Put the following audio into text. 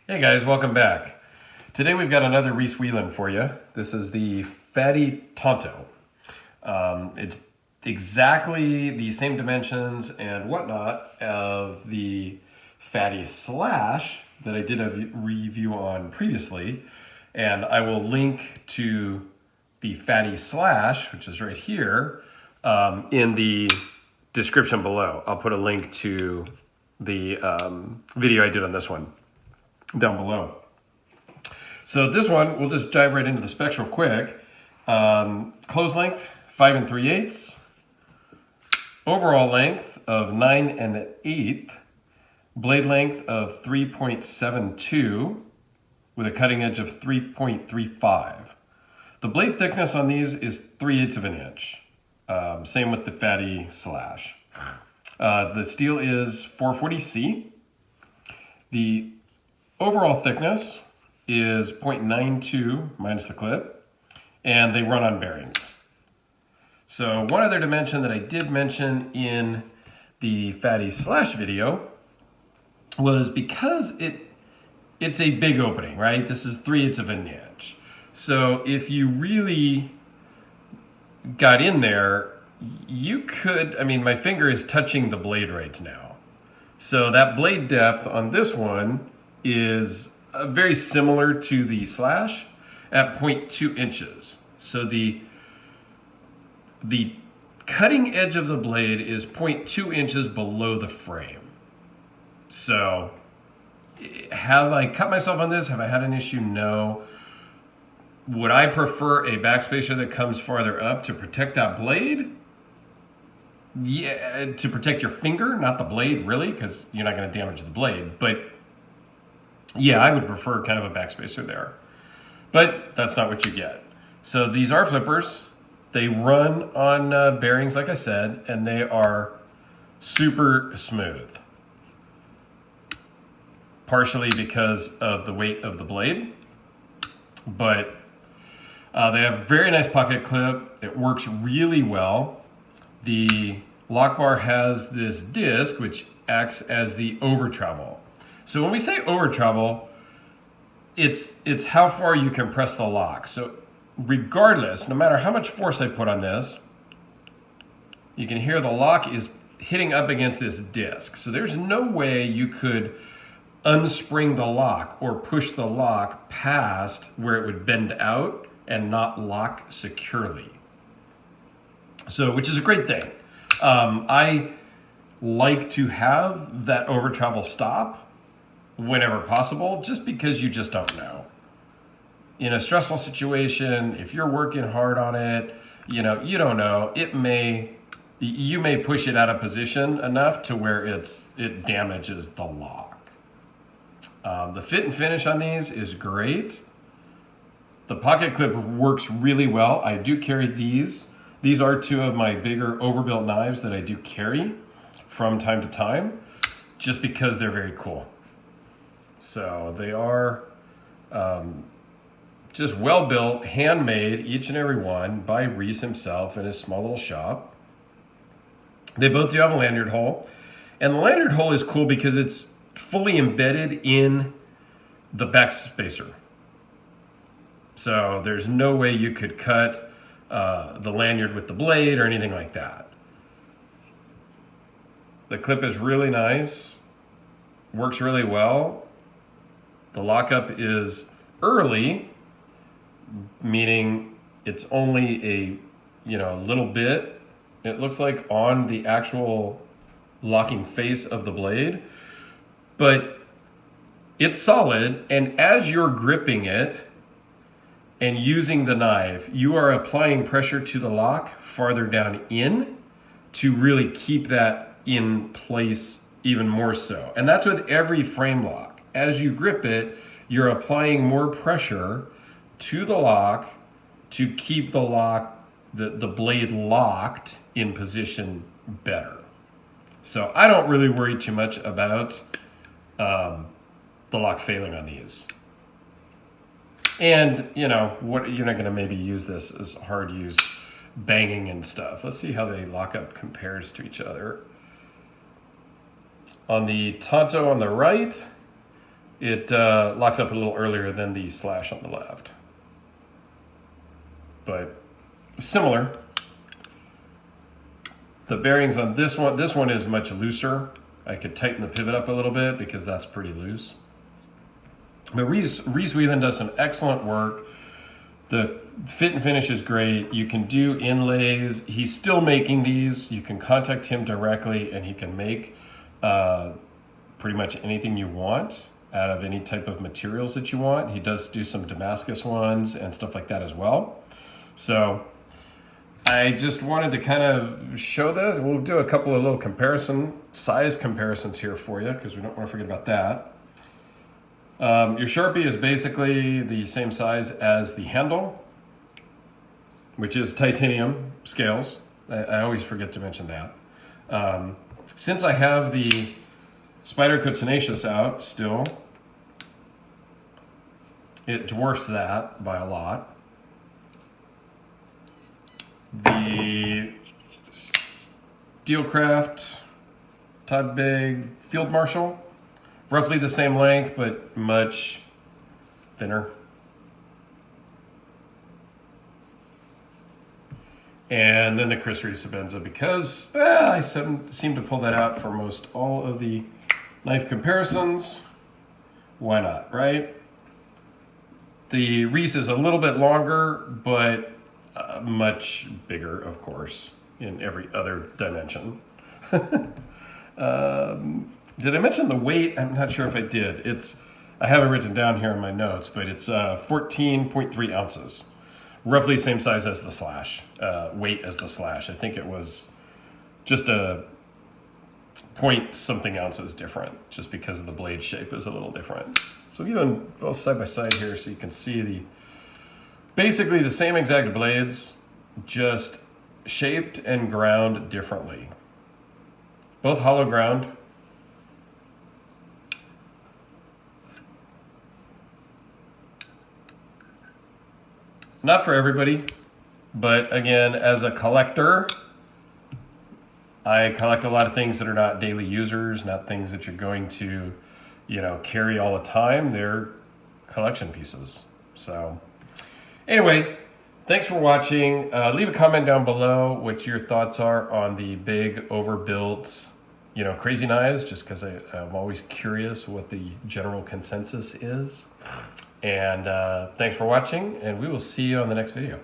Hey guys, welcome back. Today we've got another Reese Weiland for you. This is the Fatty Tanto. It's exactly the same dimensions and whatnot of the Fatty Slash that I did a review on previously. And I will link to the Fatty Slash, which is right here, in the description below. I'll put a link to the video I did on this one down below. So this one, we'll just dive right into the specs real quick. Close length, 5 3/8. Overall length of 9 1/8. Blade length of 3.72 with a cutting edge of 3.35. The blade thickness on these is 3/8 of an inch. Same with the Fatty Slash. The steel is 440C. The overall thickness is 0.92 minus the clip, and they run on bearings. So one other dimension that I did mention in the Fatty Slash video was because it's a big opening, right? This is 3/8 of an inch. So if you really got in there, you could, my finger is touching the blade right now. So that blade depth on this one is very similar to the Slash at 0.2 inches. So the cutting edge of the blade is 0.2 inches below the frame. So have I cut myself on this? Have I had an issue? No. Would I prefer a backspacer that comes farther up to protect that blade? Yeah, to protect your finger, not the blade really, because you're not going to damage the blade. But yeah, I would prefer kind of a backspacer there. But that's not what you get. So these are flippers. They run on bearings, like I said, and they are super smooth. Partially because of the weight of the blade. But they have a very nice pocket clip. It works really well. The lock bar has this disc which acts as the over travel. So when we say over travel, it's how far you can press the lock. So regardless, no matter how much force I put on this, you can hear the lock is hitting up against this disc. So there's no way you could unspring the lock or push the lock past where it would bend out and not lock securely. So, which is a great thing. I like to have that over travel stop whenever possible, just because you just don't know. In a stressful situation, if you're working hard on it, you don't know. You may push it out of position enough to where it damages the lock. The fit and finish on these is great. The pocket clip works really well. I do carry these. These are two of my bigger overbuilt knives that I do carry from time to time, just because they're very cool. So they are just well built, handmade, each and every one by Reese himself in his small little shop. They both do have a lanyard hole, and the lanyard hole is cool because it's fully embedded in the backspacer. So there's no way you could cut the lanyard with the blade or anything like that. The clip is really nice, works really well. The lockup is early, meaning it's only a little bit, it looks like, on the actual locking face of the blade, but it's solid, and as you're gripping it and using the knife, you are applying pressure to the lock farther down in to really keep that in place even more so. And that's with every frame lock. As you grip it, you're applying more pressure to the lock to keep the blade locked in position better. So I don't really worry too much about the lock failing on these. And you're not going to maybe use this as hard use banging and stuff. Let's see how the lockup compares to each other. On the Tanto on the right, it locks up a little earlier than the slash on the left. But similar. The bearings on this one is much looser. I could tighten the pivot up a little bit because that's pretty loose. But Reese Weiland does some excellent work. The fit and finish is great. You can do inlays. He's still making these. You can contact him directly and he can make pretty much anything you want out of any type of materials that you want. He does do some Damascus ones and stuff like that as well. So I just wanted to kind of show this. We'll do a couple of little size comparisons here for you because we don't want to forget about that. Your Sharpie is basically the same size as the handle, which is titanium scales. I always forget to mention that. Since I have the Spyderco Tenacious out still, it dwarfs that by a lot. The Steelcraft Todd Big Field Marshal, roughly the same length, but much thinner. And then the Chris Reese Abenza, because I seem to pull that out for most all of the knife comparisons. Why not, right? The Reese is a little bit longer, but much bigger, of course, in every other dimension. Did I mention the weight? I'm not sure if I did. I have it written down here in my notes, but it's 14.3 ounces. Roughly same size as the slash, weight as the slash. I think it was just a point something ounces different, just because of the blade shape is a little different. So even both side by side here, so you can see basically the same exact blades, just shaped and ground differently. Both hollow ground. Not for everybody, but again, as a collector, I collect a lot of things that are not daily users, not things that you're going to, carry all the time. They're collection pieces. So anyway, thanks for watching. Leave a comment down below what your thoughts are on the big overbuilt, crazy knives, just because I'm always curious what the general consensus is. And thanks for watching, and we will see you on the next video.